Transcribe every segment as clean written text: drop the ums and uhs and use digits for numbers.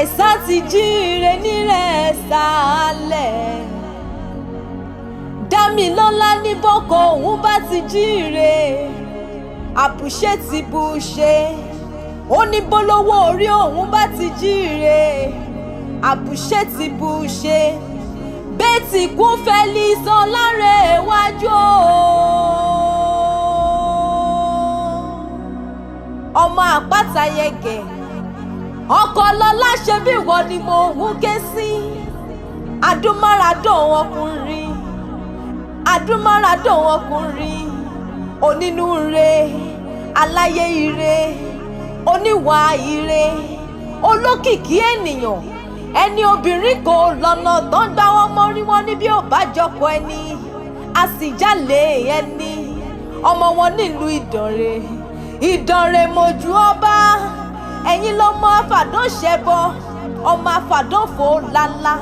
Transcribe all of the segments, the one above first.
ẹ̀sà ti jíire nílẹ̀ sálẹ̀. Dámilọ́lá ní bọ́kọ òun bá ti jíire àbùṣe ti bùṣe. Ó ní bólówó orí òun bá ti jíire àbùṣe ti bùṣe. Bẹ́ẹ̀tì kún Felix Ọlárẹ̀wájú ọmọ àpáta yẹgẹ. Ọkọ lọlá ṣe bí ìwọ ni mo ń ké sí. Adúmáradán ọkùnrin, adúmáradán ọkùnrin, onínúure, aláyé ire, oníwà ire, olókìkí ènìyàn. Ẹni obìnrin kò lọ́nà tó ń gbá wọn mọ́rí wọn ní bí ò bá jọkọ ẹni, a sì jálè ẹni. Ọmọ wọn nílùú Ìdànrè, Ìdànrè mojú ọba. Ẹ̀yin lọmọ afàdán ṣẹbọ, ọmọ afàdán fò lálá.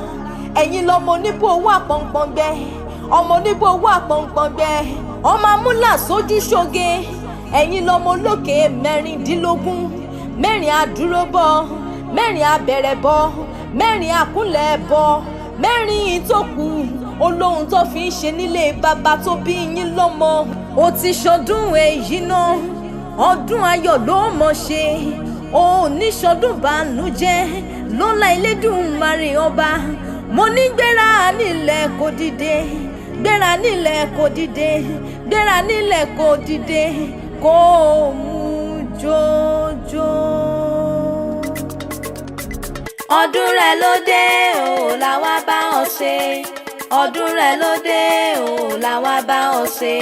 Ẹ̀yin lọmọ oníbò owó àpọ̀npọ̀ngbẹ, ọmọ oníbò owó àpọ̀npọ̀ngbẹ, ọmọ amúlà sójú ṣoge. Ẹ̀yin lọmọ olókè mẹ́rìndínlógún, mẹ́rin àdúróbọ, mẹ́rin abẹ̀rẹ̀bọ, mẹ́rin àkúnlẹ̀ bọ, mẹ́rin tó kù olóhun tó fi ń ṣe nílé bàbá tó bí yín lọ́mọ. Ó ti ṣọdún èyí náà, ọdún ayọ̀ ló mọ̀ ṣe. Ó ní ṣọdún bànújẹ́ lọ́lá Elédùmarè ọba. Mo ní gbéra nílẹ̀ kó dìde, gbéra nílẹ̀ kó dìde, gbéra nílẹ̀ kó dìde, kó mú jójó. Ọdún rẹ̀ ló dé o làwa bá ọ ṣe. Ọdún rẹ̀ ló dé o làwa bá ọ ṣe.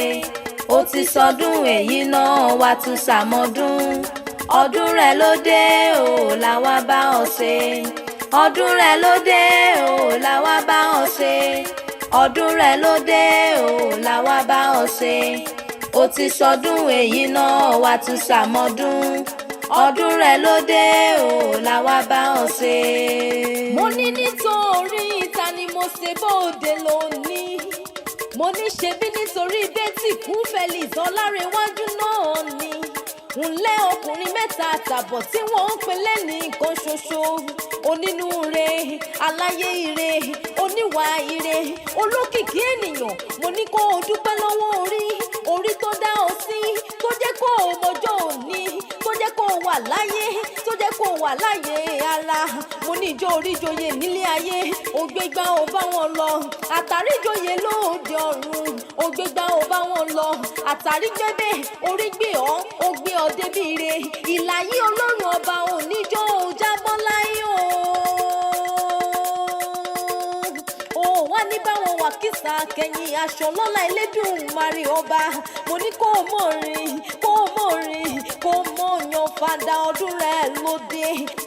Ó ti sọdún èyí náà wá tún ṣàmọ́dún. Ọdún rẹ̀ ló dé o làwa bá ọ ṣe. Ọdún rẹ̀ ló dé o làwa bá ọ ṣe. Ọdún rẹ̀ ló dé o làwa bá ọ ṣe. Ó ti sọdún èyí náà wá tún ṣàmọ́dún. Ọdún rẹ̀ ló dé o làwa bá ọ ṣe. Mo ní nítorí ta ni mo ṣe bóde lónìí. Mo ní ṣebí nítorí Bẹ́tì kún Felix Ọlárẹ̀wájú náà ni. Ǹlẹ́ ọkùnrin mẹ́ta àtàbọ̀ tí wọ́n ń pè lẹ́nìkan ṣoṣo. Onínúure, aláyé ire, oníwà ire, olókìkí ènìyàn. Mo ní kó o dúpẹ́ lọ́wọ́ orí tó dá ọ sí, tó jẹ́ kó o mọjọ́ òní, tó jẹ́ kó o wà láyé, tó jẹ́ kó o wà láyé ara. Mo ní ìjọ oríjoyè nílé ayé, ògbégbá ò bá wọn lọ. Àtàríjoyè lóde ọ̀run, ògbégbá ò bá wọn lọ. Àtàrí gbẹ́bẹ́, orí gbé ọ́, ó gbé ọ débi ire. Ìlàyé Ọlọ́run ọba oníjó ò jábọ́ láyé o. Wá ní báwọn wà kìsà kẹyìn aṣọ lọ́lá Elédùmarè ọba. Mo ní kó o mọ̀ rìn, kó o mọ̀ rìn, kó o mọ̀ yan fada. Ọdún rẹ̀ lóde.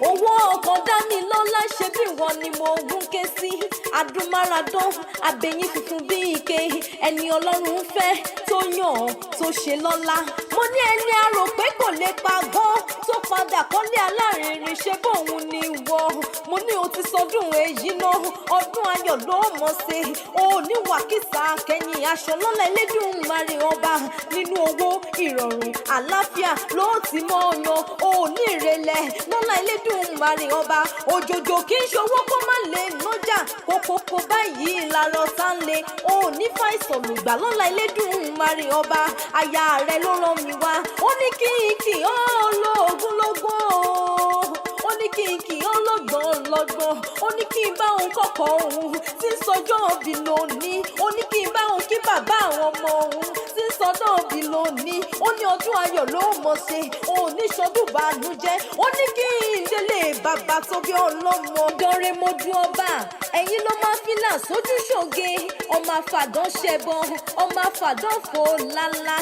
Owó ọkọ̀ Dámilọ́lá ṣe bí wọn ni mo gún ké sí. Adúmáradán, abẹ̀yìn funfun bí ike. Ẹni Ọlọ́run fẹ́ tó yàn tó ṣe lọ́lá. Mo ní ẹni a rò pé kò lè pa gan tó padà kọ́lé alárinrin ṣe bóun ni wọ. Mo ní o ti sọdún èyí náà, ọdún ayọ̀ ló mọ̀ ṣe. O ní wàkísà kẹyìn aṣọ lọ́lá Elédùmarè ọba. Nínú owó, ìrọ̀rùn, àlàáfíà ló ti mọ̀ yan. O ní ìrẹ̀lẹ̀ lọ́lá Elédùmarè ọba. Òjòjò kì í ṣowó kó má lè nájà. Kókókó báyìí làrọ̀ sánlé. O ní fàìsàn lùgbà lọ́lá Elédùmarè ọba. Aya rẹ̀ ló rán mi wá. Ó ní kí ológun lógún o. Ó ní kí ọlọ́gbọ̀n lọ́gbọ̀n. Ó ní kí n bá òun kọ́kọ́ òun tí ń sọjọ́ òbí lónìí. Ó ní kí n bá òun kí bàbá àwọn ọmọ òun tí ń sọjọ́ òbí lónìí. Ó ní ọdún ayọ̀ ló mọ̀ ṣe, òun ní ṣọdún bànújẹ́. Ó ní kí n délé bàbá tó bí ọlọ́mọ. Ìdànrè mojú ọba, ẹ̀yin ló máa fi là sójú ṣoge. Ọmọ àfàdán ṣẹbọ, ọmọ àfàdán fò lálá.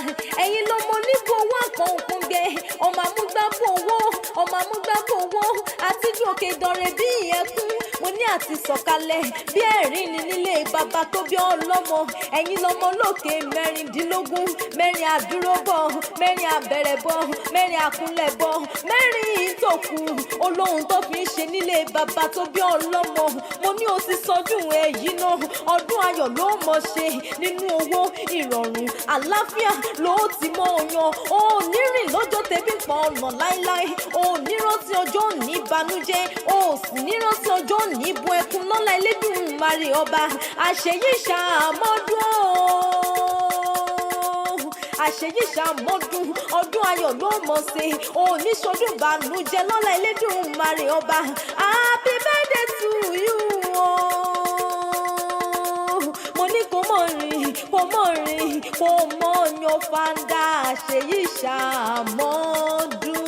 Ẹ̀yin ló mọ oníbò owó àpọ̀npọ̀ngbẹ, ọmọ amúgbábọ̀ owó, ọmọ amúgbábọ̀ owó. Àtijú òkè Ìdànrè bí ẹkún. mo ní àti sọ̀kalẹ̀ bí ẹ̀rín ni nílé bàbá tó bí ọlọ́mọ ẹ̀yin lọ́mọ lókè mẹ́rìndínlógún mẹ́rin àdúróbọ̀ mẹ́rin àbẹ̀rẹ̀bọ̀ mẹ́rin àkúnlẹ̀bọ̀ mẹ́rin ìtòkù olóhùn tó fi ń ṣe nílé bàbá tó bí ọlọ́mọ mo ní o ti sọdún èyí náà ọdún ayọ̀ ló mọ̀ ṣe nínú owó ìrọ̀rùn àlàáfíà ló ti mọ̀ yan o ní rìn lọ́jọ́ tẹ̀bí pọ̀ ọ̀nà láéláé o ní rántí ọjọ́ òní ìbànújẹ́ o sì ní rántí ọjọ́ òní ìbò ẹkún lọ́lá Elédùmarè ọba àṣeyí ṣàmọ́dún àṣeyí ṣàmọ́dún ọdún ayọ̀ ló mọ̀ ṣe òní ṣọdún ìbànújẹ́ lọ́lá Elédùmarè ọba happy birthday to you mo ní kó mọ̀ rìn kó mọ̀ rìn kó mọ̀ yan fanda àṣeyí ṣàmọ́dún.